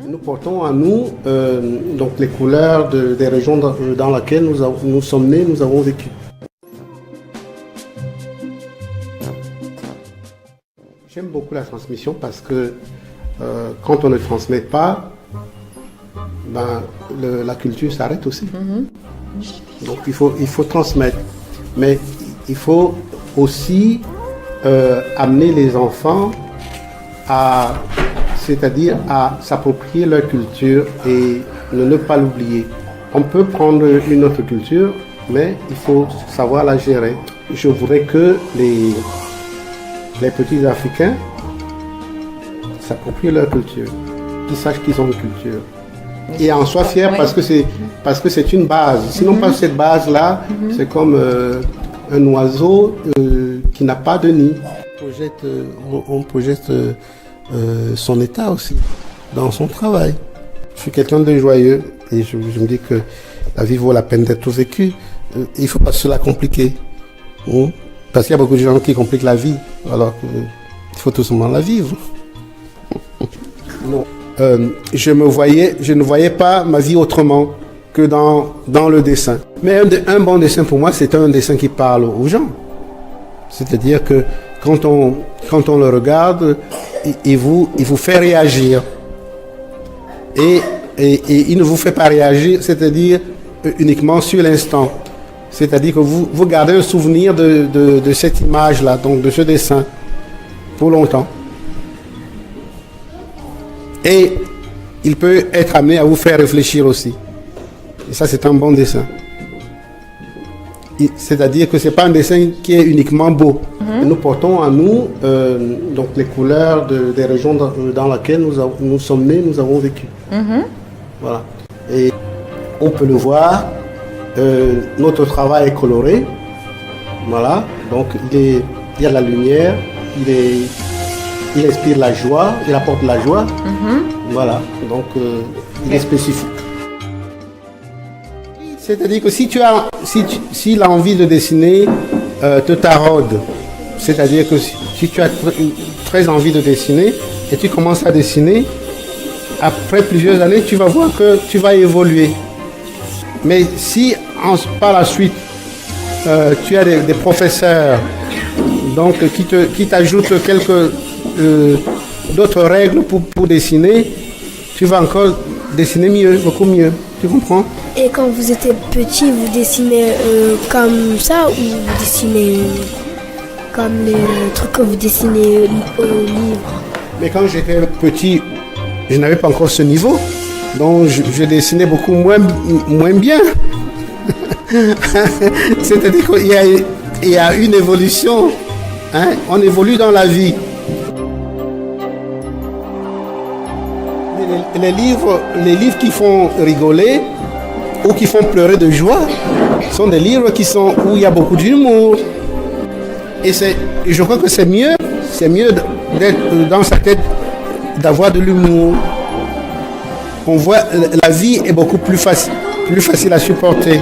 Nous portons en nous donc les couleurs des régions dans lesquelles nous sommes nés, nous avons vécu. J'aime beaucoup la transmission parce que quand on ne transmet pas, la culture s'arrête aussi. Donc il faut transmettre. Mais il faut aussi amener les enfants c'est-à-dire à s'approprier leur culture et ne pas l'oublier. On peut prendre une autre culture, mais il faut savoir la gérer. Je voudrais que les petits Africains s'approprient leur culture, qu'ils sachent qu'ils ont une culture. Et en soient fiers parce que c'est une base. Sinon, pas cette base-là, c'est comme un oiseau qui n'a pas de nid. On projette son état aussi dans son travail. Je suis quelqu'un de joyeux et je me dis que la vie vaut la peine d'être vécue. Il ne faut pas se la compliquer. Parce qu'il y a beaucoup de gens qui compliquent la vie, alors qu'il faut tout simplement la vivre. Non. Je ne voyais pas ma vie autrement que dans le dessin. Mais un bon dessin pour moi, c'est un dessin qui parle aux gens. C'est-à-dire que quand on le regarde, il vous fait réagir. Et il ne vous fait pas réagir, c'est-à-dire uniquement sur l'instant. C'est-à-dire que vous gardez un souvenir de cette image-là, donc de ce dessin, pour longtemps. Et il peut être amené à vous faire réfléchir aussi. Et ça, c'est un bon dessin. C'est-à-dire que ce n'est pas un dessin qui est uniquement beau. Nous portons en nous donc les couleurs des régions dans lesquelles nous sommes nés, nous avons vécu. Voilà. Et on peut le voir, notre travail est coloré. Voilà. Donc il y a la lumière, il inspire la joie, il apporte la joie. Voilà. Donc il est spécifique. C'est-à-dire que si l'envie de dessiner te taraude, c'est-à-dire que si tu as très envie de dessiner et tu commences à dessiner, après plusieurs années, tu vas voir que tu vas évoluer. Mais si par la suite, tu as des professeurs donc, qui t'ajoutent quelques d'autres règles pour dessiner, tu vas encore dessiner mieux, beaucoup mieux. Tu comprends? Et quand vous étiez petit, vous dessinez comme ça ou vous dessinez comme les trucs que vous dessinez au livre? Mais quand j'étais petit, je n'avais pas encore ce niveau. Donc je dessinais beaucoup moins bien. C'est-à-dire qu'il y a une évolution. Hein? On évolue dans la vie. Les livres qui font rigoler ou qui font pleurer de joie sont des livres où il y a beaucoup d'humour. Et je crois que c'est mieux d'être dans sa tête, d'avoir de l'humour. On voit la vie est beaucoup plus facile à supporter.